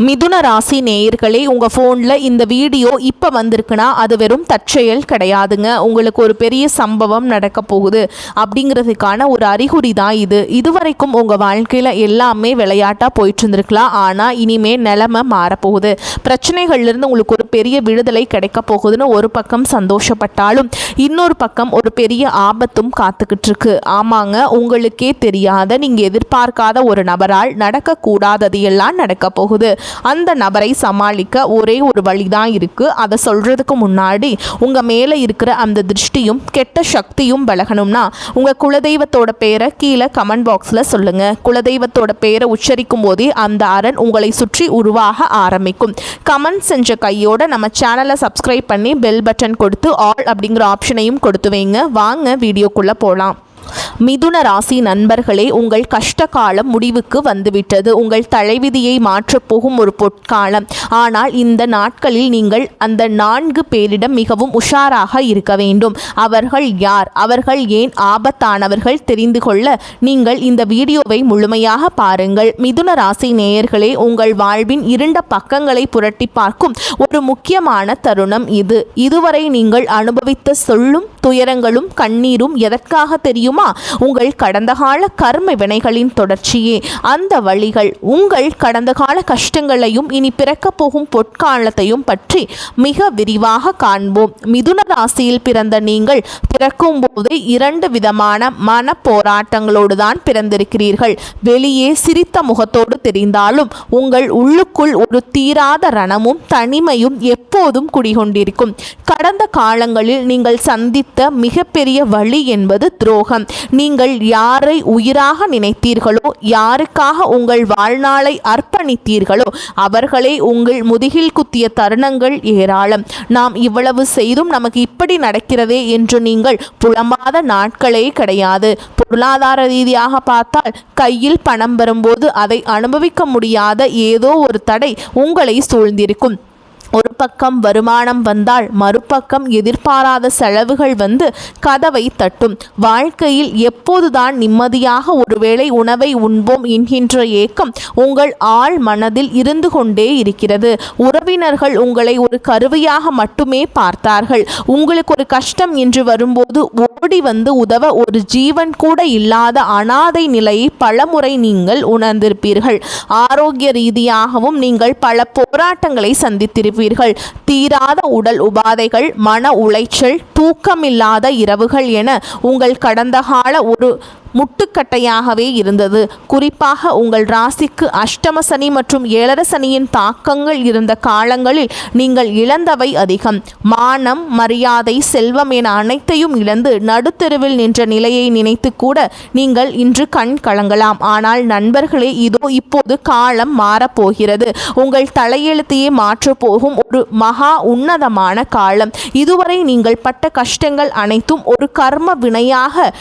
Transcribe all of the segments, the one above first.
மிதுன ராசி நேயர்களே, உங்கள் ஃபோனில் இந்த வீடியோ இப்போ வந்திருக்குன்னா அது வெறும் தற்செயல் கிடையாதுங்க. உங்களுக்கு ஒரு பெரிய சம்பவம் நடக்க போகுது அப்படிங்கிறதுக்கான ஒரு அறிகுறி தான் இது. இதுவரைக்கும் உங்கள் வாழ்க்கையில் எல்லாமே விளையாட்டாக போயிட்டு இருந்திருக்கலாம். ஆனால் இனிமேல் நிலைமை மாறப்போகுது. பிரச்சனைகள்லேருந்து உங்களுக்கு ஒரு பெரிய விடுதலை கிடைக்க போகுதுன்னு ஒரு பக்கம் சந்தோஷப்பட்டாலும் இன்னொரு பக்கம் ஒரு பெரிய ஆபத்தும் காத்துக்கிட்டு இருக்கு. ஆமாங்க, உங்களுக்கே தெரியாத நீங்கள் எதிர்பார்க்காத ஒரு நபரால் நடக்கக்கூடாதது எல்லாம் நடக்க போகுது. அந்த நபரை சமாளிக்க ஒரே ஒரு வழிதான் இருக்கு. அதை சொல்றதுக்கு முன்னாடி உங்க மேல இருக்கிற அந்த திருஷ்டியும் கெட்ட சக்தியும் விலகணும்னா உங்க குலதெய்வத்தோட பேரை கீழே கமெண்ட் பாக்ஸ்ல சொல்லுங்க. குலதெய்வத்தோட பேரை உச்சரிக்கும் போதே அந்த அரண் உங்களை சுற்றி உருவாக ஆரம்பிக்கும். கமெண்ட் செஞ்ச கையோட நம்ம சேனலை சப்ஸ்கிரைப் பண்ணி பெல் பட்டன் கொடுத்து ஆல் அப்படிங்கிற ஆப்ஷனையும் கொடுத்து வைங்க. வாங்க வீடியோக்குள்ள போகலாம். மிதுன ராசி நண்பர்களே, உங்கள் கஷ்ட காலம் முடிவுக்கு வந்துவிட்டது. உங்கள் தலைவிதியை மாற்றப்போகும் ஒரு பொற்காலம். ஆனால் இந்த நாட்களில் நீங்கள் அந்த 4 பேரிடம் மிகவும் உஷாராக இருக்க வேண்டும். அவர்கள் யார், அவர்கள் ஏன் ஆபத்தானவர்கள் தெரிந்து கொள்ள நீங்கள் இந்த வீடியோவை முழுமையாக பாருங்கள். மிதுன ராசி நேயர்களே, உங்கள் வாழ்வின் இருண்ட பக்கங்களை புரட்டி பார்க்கும் ஒரு முக்கியமான தருணம் இது. இதுவரை நீங்கள் அனுபவித்த சொல்லும் துயரங்களும் கண்ணீரும் எதற்காக தெரியுமா? உங்கள் கடந்த கால கர்ம வினைகளின் தொடர்ச்சியே. அந்த வழிகள் உங்கள் கடந்த கால கஷ்டங்களையும் இனி பிறக்க போகும் பொற்காலத்தையும் பற்றி மிக விரிவாக காண்போம். மிதுன ராசியில் பிறந்த நீங்கள் பிறக்கும் போது 2 விதமான மன போராட்டங்களோடு தான் பிறந்திருக்கிறீர்கள். வெளியே சிரித்த முகத்தோடு தெரிந்தாலும் உங்கள் உள்ளுக்குள் ஒரு தீராத ரணமும் தனிமையும் எப்போதும் குடிகொண்டிருக்கும். கடந்த காலங்களில் நீங்கள் சந்தித்த மிகப்பெரிய வழி என்பது துரோகம். நீங்கள் யாரை உயிராக நினைத்தீர்களோ, யாருக்காக உங்கள் வாழ்நாளை அர்ப்பணித்தீர்களோ அவர்களே உங்கள் முதுகில் குத்திய தருணங்கள் ஏராளம். நாம் இவ்வளவு செய்தும் நமக்கு இப்படி நடக்கிறதே என்று நீங்கள் புலம்பாத நாட்களே கிடையாது. பொருளாதார ரீதியாக பார்த்தால் கையில் பணம் வரும்போது அதை அனுபவிக்க முடியாத ஏதோ ஒரு தடை உங்களை சூழ்ந்திருக்கும். ஒரு பக்கம் வருமானம் வந்தால் மறுபக்கம் எதிர்பாராத செலவுகள் வந்து கதவை தட்டும். வாழ்க்கையில் எப்போதுதான் நிம்மதியாக ஒருவேளை உணவை உண்போம் என்கின்ற ஏக்கம் உங்கள் ஆழ் மனதில் இருந்து கொண்டே இருக்கிறது. உறவினர்கள் உங்களை ஒரு கருவியாக மட்டுமே பார்த்தார்கள். உங்களுக்கு ஒரு கஷ்டம் என்று வரும்போது ஓடி வந்து உதவ ஒரு ஜீவன் கூட இல்லாத அனாதை நிலையை பலமுறை நீங்கள் உணர்ந்திருப்பீர்கள். ஆரோக்கிய ரீதியாகவும் நீங்கள் பல போராட்டங்களை சந்தித்திருப்பீர்கள். தீராத உடல் உபாதைகள், மன உளைச்சல், தூக்கமில்லாத இரவுகள் என உங்கள் கடந்த கால ஒரு முட்டுக்கட்டையாகவே இருந்தது. குறிப்பாக உங்கள் ராசிக்கு அஷ்டம சனி மற்றும் 7 சனியின் தாக்கங்கள் இருந்த காலங்களில் நீங்கள் இழந்தவை அதிகம். மானம், மரியாதை, செல்வம் என அனைத்தையும் இழந்து நடுத்தெருவில் நின்ற நிலையை நினைத்து கூட நீங்கள் இன்று கண் கலங்கலாம். ஆனால் நண்பர்களே, இதோ இப்போது காலம் மாறப்போகிறது. உங்கள் தலையெழுத்தையே மாற்றப்போகும் ஒரு மகா உன்னதமான காலம். இதுவரை நீங்கள் பட்ட கஷ்டங்கள் அனைத்தும் ஒரு கர்ம வினையாக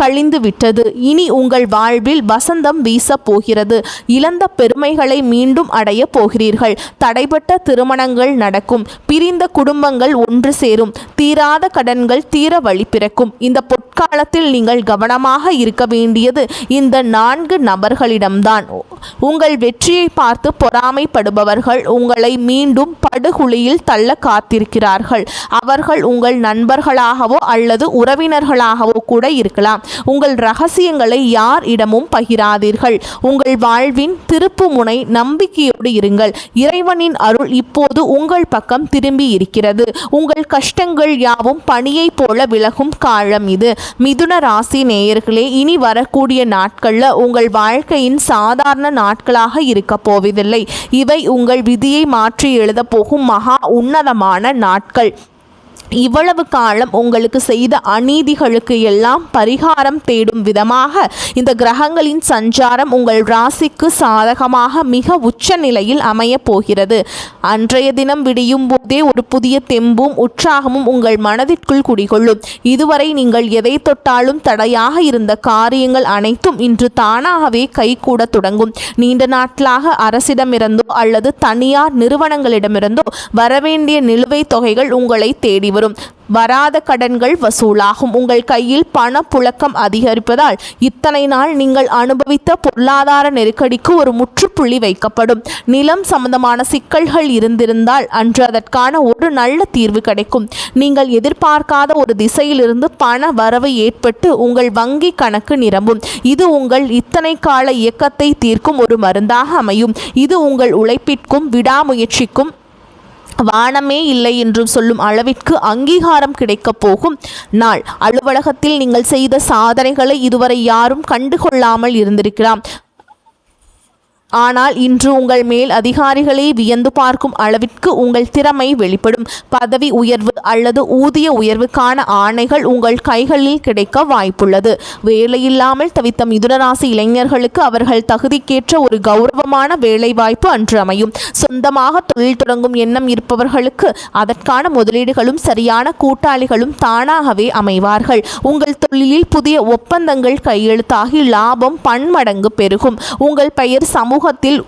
கழிந்து விட்டது. இனி உங்கள் வாழ்வில் வசந்தம் வீச போகிறது. இழந்த பெருமைகளை மீண்டும் அடைய போகிறீர்கள். தடைபட்ட திருமணங்கள் நடக்கும். பிரிந்த குடும்பங்கள் ஒன்று சேரும். தீராத கடன்கள் தீர வழி பிறக்கும். இந்த பொற்காலத்தில் நீங்கள் கவனமாக இருக்க வேண்டியது இந்த 4 நபர்களிடம்தான். உங்கள் வெற்றியை பார்த்து பொறாமைப்படுபவர்கள் உங்களை மீண்டும் படுகுழியில் தள்ள காத்திருக்கிறார்கள். அவர்கள் உங்கள் நண்பர்களாகவோ அல்லது உறவினர்களாகவோ கூட இருக்கலாம். உங்கள் ரகசியங்களை யார் இடமும் பகிராதீர்கள். உங்கள் வாழ்வின் திருப்பு முனை நம்பிக்கையோடு இருங்கள். இறைவனின் அருள் இப்போது உங்கள் பக்கம் திரும்பி இருக்கிறது. உங்கள் கஷ்டங்கள் யாவும் பனியை போல விலகும் காலம் இது. மிதுன ராசி நேயர்களே, இனி வரக்கூடிய நாட்களில் உங்கள் வாழ்க்கையின் சாதாரண நாட்களாக இருக்க போவதில்லை. இவை உங்கள் விதியை மாற்றி எழுத போகும் மகா உன்னதமான நாட்கள். இவ்வளவு காலம் உங்களுக்கு செய்த அநீதிகளுக்கு எல்லாம் பரிகாரம் தேடும் விதமாக இந்த கிரகங்களின் சஞ்சாரம் உங்கள் ராசிக்கு சாதகமாக மிக உச்ச நிலையில் அமைய போகிறது. அன்றைய தினம் விடியும் போதே ஒரு புதிய தெம்பும் உற்சாகமும் உங்கள் மனதிற்குள் குடிகொள்ளும். இதுவரை நீங்கள் எதை தொட்டாலும் தடையாக இருந்த காரியங்கள் அனைத்தும் இன்று தானாகவே கைகூட தொடங்கும். நீண்ட நாட்களாக அரசிடமிருந்தோ அல்லது தனியார் நிறுவனங்களிடமிருந்தோ வரவேண்டிய நிலுவைத் தொகைகள் உங்களை தேடி வரும். வராத கடன்கள் வசூலாகும். உங்கள் கையில் பணப்புழக்கம் அதிகரிப்பதால் இத்தனை நாள் நீங்கள் அனுபவித்த பொருளாதார நெருக்கடிக்கு ஒரு முற்றுப்புள்ளி வைக்கப்படும். நிலம் சம்பந்தமான சிக்கல்கள் இருந்திருந்தால் அன்று அதற்கான ஒரு நல்ல தீர்வு கிடைக்கும். நீங்கள் எதிர்பார்க்காத ஒரு திசையிலிருந்து பண வரவு ஏற்பட்டு உங்கள் வங்கி கணக்கு நிரம்பும். இது உங்கள் இத்தனை கால இயக்கத்தை தீர்க்கும் ஒரு மருந்தாக அமையும். இது உங்கள் உழைப்பிற்கும் விடாமுயற்சிக்கும் வானமே இல்லை என்று சொல்லும் அளவிற்கு அங்கீகாரம் கிடைக்கப் போகும் நாள். அலுவலகத்தில் நீங்கள் செய்த சாதனைகளை இதுவரை யாரும் கண்டுகொள்ளாமல் இருந்திருக்கலாம். ஆனால் இன்று உங்கள் மேல் அதிகாரிகளே வியந்து பார்க்கும் அளவிற்கு உங்கள் திறமை வெளிப்படும். பதவி உயர்வு அல்லது ஊதிய உயர்வுக்கான ஆணைகள் உங்கள் கைகளில் கிடைக்க வாய்ப்புள்ளது. வேலையில்லாமல் தவித்த மிதுனராசி இளைஞர்களுக்கு அவர்கள் தகுதிக்கேற்ற ஒரு கௌரவமான வேலைவாய்ப்பு அன்று அமையும். சொந்தமாக தொழில் தொடங்கும் எண்ணம் இருப்பவர்களுக்கு அதற்கான முதலீடுகளும் சரியான கூட்டாளிகளும் தானாகவே அமைவார்கள். உங்கள் தொழிலில் புதிய ஒப்பந்தங்கள் கையெழுத்தாகி லாபம் பன்மடங்கு பெருகும். உங்கள் பெயர் சமூகத்தில்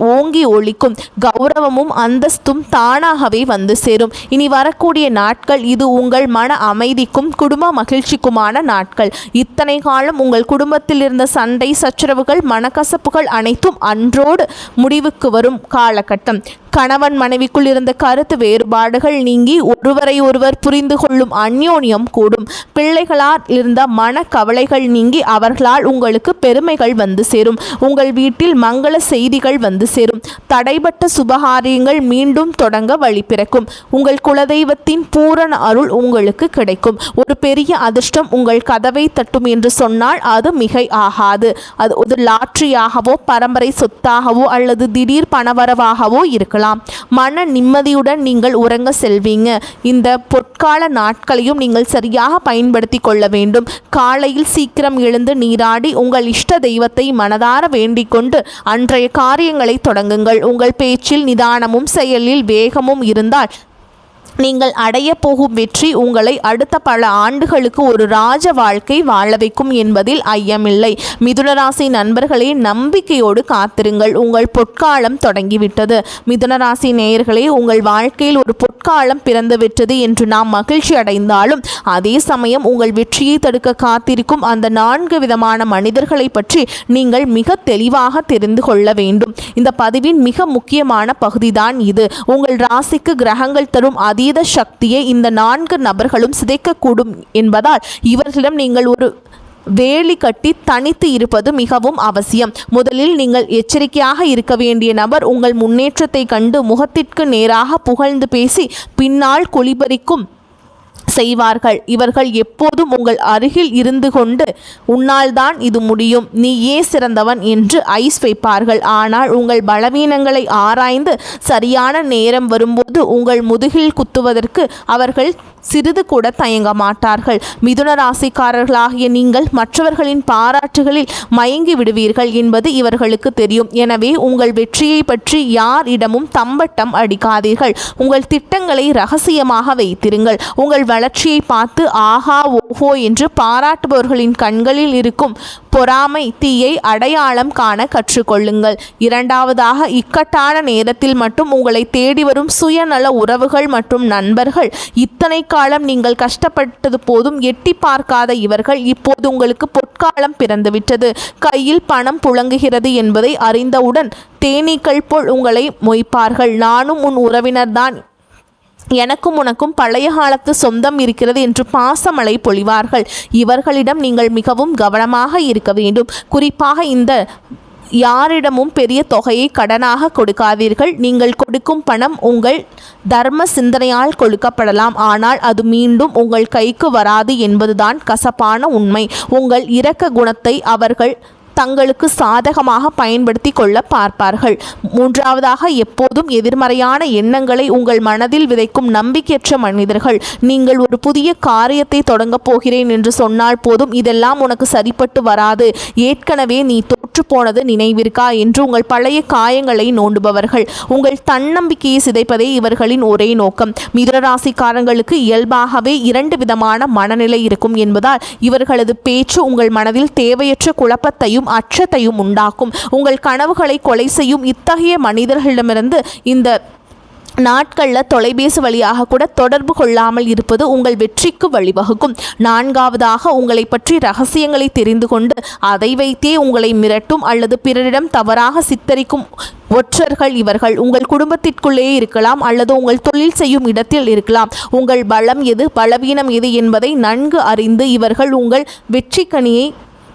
ஓங்கி ஒலிக்கும். கௌரவமும் அந்தஸ்தும் தானாகவே வந்து சேரும். இனி வரக்கூடிய நாட்கள் இது உங்கள் மன அமைதிக்கும் குடும்ப மகிழ்ச்சிக்குமான நாட்கள். இத்தனை காலம் உங்கள் குடும்பத்தில் இருந்த சண்டை சச்சரவுகள் மனக்கசப்புகள் அனைத்தும் அன்றோடு முடிவுக்கு வரும் காலகட்டம். கணவன் மனைவிக்குள் இருந்த கருத்து வேறுபாடுகள் நீங்கி ஒருவரை ஒருவர் புரிந்து கொள்ளும் அந்யோன்யம் கூடும். பிள்ளைகளால் இருந்த மன கவலைகள் நீங்கி அவர்களால் உங்களுக்கு பெருமைகள் வந்து சேரும். உங்கள் வீட்டில் மங்கள செய்திகள் வந்து சேரும். தடைபட்ட சுபகாரியங்கள் மீண்டும் தொடங்க வழி பிறக்கும். உங்கள் குலதெய்வத்தின் பூரண அருள் உங்களுக்கு கிடைக்கும். ஒரு பெரிய அதிர்ஷ்டம் உங்கள் கதவை தட்டும் என்று சொன்னால் அது மிகை ஆகாது. அது ஒரு லாட்டரியாகவோ பரம்பரை சொத்தாகவோ அல்லது திடீர் பணவரவாகவோ இருக்கலாம். மன நிம்மதியுடன் நீங்கள் உறங்க செல்வீங்க. இந்த பொற்கால நாட்களையும் நீங்கள் சரியாக பயன்படுத்தி கொள்ள வேண்டும். காலையில் சீக்கிரம் எழுந்து நீராடி உங்கள் இஷ்ட தெய்வத்தை மனதார வேண்டிக் கொண்டு அன்றைய காரியங்களை தொடங்குங்கள். உங்கள் பேச்சில் நிதானமும் செயலில் வேகமும் இருந்தால் நீங்கள் அடைய போகும் வெற்றி உங்களை அடுத்த பல ஆண்டுகளுக்கு ஒரு ராஜ வாழ்க்கை வாழ வைக்கும் என்பதில் ஐயமில்லை. மிதுனராசி நண்பர்களே, நம்பிக்கையோடு காத்திருங்கள். உங்கள் பொற்காலம் தொடங்கிவிட்டது. மிதுனராசி நேயர்களே, உங்கள் வாழ்க்கையில் ஒரு பொற்காலம் பிறந்துவிட்டது என்று நாம் மகிழ்ச்சி அடைந்தாலும் அதே சமயம் உங்கள் வெற்றியை தடுக்க காத்திருக்கும் அந்த 4 விதமான மனிதர்களை பற்றி நீங்கள் மிக தெளிவாக தெரிந்து கொள்ள வேண்டும். இந்த பதிவின் மிக முக்கியமான பகுதிதான் இது. உங்கள் ராசிக்கு கிரகங்கள் தரும் அதீத சக்தியை இந்த 4 நபர்களும் சிதைக்கக்கூடும் என்பதால் இவர்களிடம் நீங்கள் ஒரு வேலி கட்டி தனித்து இருப்பது மிகவும் அவசியம். முதலில் நீங்கள் எச்சரிக்கையாக இருக்க வேண்டிய நபர் உங்கள் முன்னேற்றத்தை கண்டு முகத்திற்கு நேராக புகழ்ந்து பேசி பின்னால் குளிபறிக்கும் செய்வார்கள். இவர்கள் எப்போதும் உங்கள் அருகில் இருந்து கொண்டு உன்னால் தான் இது முடியும், நீயே சிறந்தவன் என்று ஐஸ் வைப்பார்கள். ஆனால் உங்கள் பலவீனங்களை ஆராய்ந்து சரியான நேரம் வரும்போது உங்கள் முதுகில் குத்துவதற்கு அவர்கள் சிறிது கூட தயங்க மாட்டார்கள். மிதுன ராசிக்காரர்களாகிய நீங்கள் மற்றவர்களின் பாராட்டுகளில் மயங்கி விடுவீர்கள் என்பது இவர்களுக்கு தெரியும். எனவே உங்கள் வெற்றியை பற்றி யாரிடமும் தம்பட்டம் அடிக்காதீர்கள். உங்கள் திட்டங்களை ரகசியமாக வைத்திருங்கள். உங்கள் வளர்ச்சியை பார்த்து ஆஹா ஓஹோ என்று பாராட்டுபவர்களின் கண்களில் இருக்கும் பொறாமை தீயை அடையாளம் காண கற்றுக்கொள்ளுங்கள். இரண்டாவதாக, இக்கட்டான நேரத்தில் மட்டும் உங்களை தேடி வரும் சுயநல உறவுகள் மற்றும் நண்பர்கள். இத்தனை காலம் நீங்கள் கஷ்டப்பட்டது போதும் எட்டி பார்க்காத இவர்கள் இப்போது உங்களுக்கு பொற்காலம் பிறந்துவிட்டது, கையில் பணம் புழங்குகிறது என்பதை அறிந்தவுடன் தேனீக்கள் போல் உங்களை மொய்ப்பார்கள். நானும் உன் உறவினர்தான், எனக்கும் உனக்கும் பழைய காலத்து சொந்தம் இருக்கிறது என்று பாசமழை பொழிவார்கள். இவர்களிடம் நீங்கள் மிகவும் கவனமாக இருக்க வேண்டும். குறிப்பாக இந்த யாரிடமும் பெரிய தொகையை கடனாக கொடுக்காதீர்கள். நீங்கள் கொடுக்கும் பணம் உங்கள் தர்ம சிந்தனையால் கொடுக்கப்படலாம், ஆனால் அது மீண்டும் உங்கள் கைக்கு வராது என்பதுதான் கசப்பான உண்மை. உங்கள் இரக்க குணத்தை அவர்கள் தங்களுக்கு சாதகமாக பயன்படுத்தி கொள்ள பார்ப்பார்கள். மூன்றாவதாக, எப்போதும் எதிர்மறையான எண்ணங்களை உங்கள் மனதில் விதைக்கும் நம்பிக்கையற்ற மனிதர்கள். நீங்கள் ஒரு புதிய காரியத்தை தொடங்கப் போகிறேன் என்று சொன்னால் போதும், இதெல்லாம் உனக்கு சரிப்பட்டு வராது, ஏற்கனவே நீ தோற்று போனது நினைவிருக்கா என்று உங்கள் பழைய காயங்களை நோண்டுபவர்கள். உங்கள் தன்னம்பிக்கையை சிதைப்பதே இவர்களின் ஒரே நோக்கம். மிதுனராசிக்காரங்களுக்கு இயல்பாகவே 2 விதமான மனநிலை இருக்கும் என்பதால் இவர்களது பேச்சு உங்கள் மனதில் தேவையற்ற குழப்பத்தையும் அச்சத்தையும் உண்டாக்கும். உங்கள் கனவுகளை கொலை செய்யும் இத்தகைய மனிதர்களிடமிருந்து இந்த நாட்களில் தொலைபேசி வழியாக கூட தொடர்பு கொள்ளாமல் இருப்பது உங்கள் வெற்றிக்கு வழிவகுக்கும். 4வதாக உங்களை பற்றி ரகசியங்களை தெரிந்து கொண்டு அதை வைத்தே உங்களை மிரட்டும் அல்லது பிறரிடம் தவறாக சித்தரிக்கும் ஒற்றர்கள் இவர்கள் உங்கள் குடும்பத்திற்குள்ளேயே இருக்கலாம் அல்லது உங்கள் தொழில் செய்யும் இடத்தில் இருக்கலாம். உங்கள் பலம் எது பலவீனம் எது என்பதை நன்கு அறிந்து இவர்கள் உங்கள் வெற்றிக்கனியை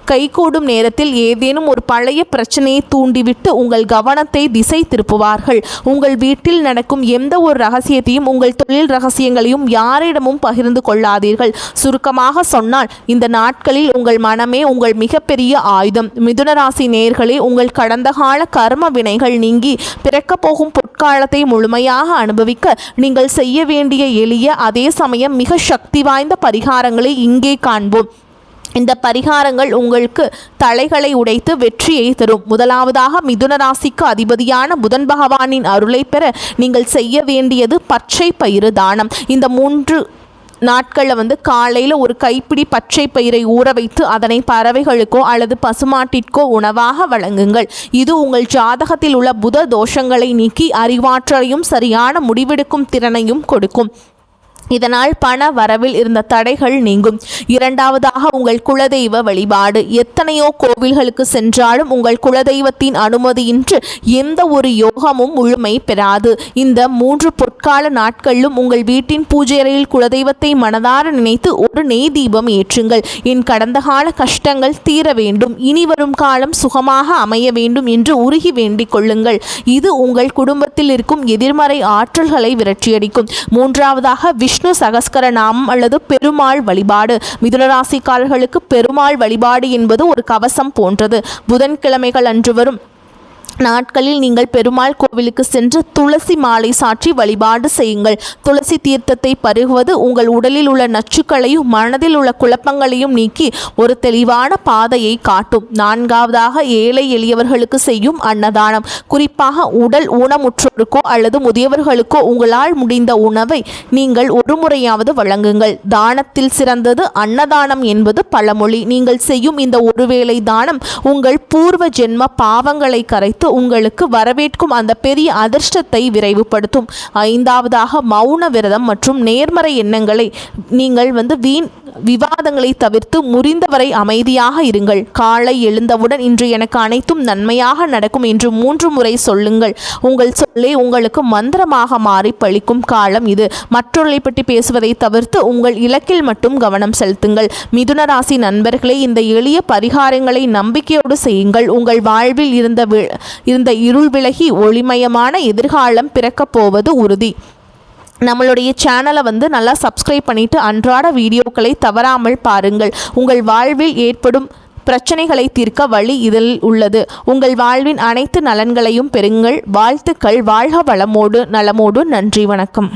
கைகூடும் நேரத்தில் ஏதேனும் ஒரு பழைய பிரச்சனையை தூண்டிவிட்டு உங்கள் கவனத்தை திசை திருப்புவார்கள். உங்கள் வீட்டில் நடக்கும் எந்த ஒரு ரகசியத்தையும் உங்கள் தொழில் ரகசியங்களையும் யாரிடமும் பகிர்ந்து கொள்ளாதீர்கள். சுருக்கமாக சொன்னால் இந்த நாட்களில் உங்கள் மனமே உங்கள் மிகப்பெரிய ஆயுதம். மிதுனராசி நேயர்களே, உங்கள் கடந்த கால கர்ம வினைகள் நீங்கி பிறக்கப் போகும் பொற்காலத்தை முழுமையாக அனுபவிக்க நீங்கள் செய்ய வேண்டிய எளிய அதே சமயம் மிக சக்தி வாய்ந்த பரிகாரங்களை இங்கே காண்போம். இந்த பரிகாரங்கள் உங்களுக்கு தலைகளை உடைத்து வெற்றியை தரும். முதலாவதாக மிதுனராசிக்கு அதிபதியான புதன் பகவானின் அருளை பெற நீங்கள் செய்ய வேண்டியது பச்சை பயிறு தானம். இந்த 3 நாட்களில் காலையில் ஒரு கைப்பிடி பச்சை பயிரை ஊற வைத்து அதனை பறவைகளுக்கோ அல்லது பசுமாட்டிற்கோ உணவாக வழங்குங்கள். இது உங்கள் ஜாதகத்தில் உள்ள புத தோஷங்களை நீக்கி அறிவாற்றலையும் சரியான முடிவெடுக்கும் திறனையும் கொடுக்கும். இதனால் பண வரவில் இருந்த தடைகள் நீங்கும். 2வதாக உங்கள் குலதெய்வ வழிபாடு. எத்தனையோ கோவில்களுக்கு சென்றாலும் உங்கள் குலதெய்வத்தின் அனுமதியின்றி எந்த ஒரு யோகமும் முழுமை பெறாது. இந்த 3 பொற்கால நாட்களிலும் உங்கள் வீட்டின் பூஜை அறையில் குலதெய்வத்தை மனதார நினைத்து ஒரு நெய் தீபம் ஏற்றுங்கள். என் கடந்த கால கஷ்டங்கள் தீர வேண்டும், இனி வரும் காலம் சுகமாக அமைய வேண்டும் என்று உருகி வேண்டிக் கொள்ளுங்கள். இது உங்கள் குடும்பத்தில் இருக்கும் எதிர்மறை ஆற்றல்களை விரட்டியடிக்கும். 3வதாக விஷ்ணு சகஸ்கர நாமம் அல்லது பெருமாள் வழிபாடு. மிதுனராசிக்காரர்களுக்கு பெருமாள் வழிபாடு என்பது ஒரு கவசம் போன்றது. புதன்கிழமைகள் அன்று வரும் நாட்களில் நீங்கள் பெருமாள் கோவிலுக்கு சென்று துளசி மாலை சாற்றி வழிபாடு செய்யுங்கள். துளசி தீர்த்தத்தை பருகுவது உங்கள் உடலில் உள்ள நச்சுக்களையும் மனதில் உள்ள குழப்பங்களையும் நீக்கி ஒரு தெளிவான பாதையை காட்டும். 4வதாக ஏழை எளியவர்களுக்கு செய்யும் அன்னதானம். குறிப்பாக உடல் ஊனமுற்றோருக்கோ அல்லது முதியவர்களுக்கோ உங்களால் முடிந்த உணவை நீங்கள் ஒரு முறையாவது வழங்குங்கள். தானத்தில் சிறந்தது அன்னதானம் என்பது பழமொழி. நீங்கள் செய்யும் இந்த ஒருவேளை தானம் உங்கள் பூர்வ ஜென்ம பாவங்களை கரைத்து உங்களுக்கு வரவேற்கும் அந்த பெரிய அதிர்ஷ்டத்தை விரைவுபடுத்தும். 5வதாக மௌன விரதம் மற்றும் நேர்மறை எண்ணங்களை நீங்கள் வீண் விவாதங்களை தவிர்த்து முறிந்தவரை அமைதியாக இருங்கள். காலை எழுந்தவுடன் இன்று எனக்கு அனைத்தும் நன்மையாக நடக்கும் என்று 3 முறை சொல்லுங்கள். உங்கள் சொல்லே உங்களுக்கு மந்திரமாக மாறி பழிக்கும் காலம் இது. மற்றவர்களை பற்றி பேசுவதை தவிர்த்து உங்கள் இலக்கில் மட்டும் கவனம் செலுத்துங்கள். மிதுன ராசி நண்பர்களே, இந்த எளிய பரிகாரங்களை நம்பிக்கையோடு செய்யுங்கள். உங்கள் வாழ்வில் இருந்த இருள் விலகி ஒளிமயமான எதிர்காலம் பிறக்கப் போவது உறுதி. நம்மளுடைய சேனலை நல்லா சப்ஸ்கிரைப் பண்ணிவிட்டு அன்றாட வீடியோக்களை தவறாமல் பாருங்கள். உங்கள் வாழ்வில் ஏற்படும் பிரச்சனைகளை தீர்க்க வழி இதில் உள்ளது. உங்கள் வாழ்வின் அனைத்து நலன்களையும் பெறுங்கள். வாழ்த்துக்கள். வாழ்க வளமோடு நலமோடு. நன்றி. வணக்கம்.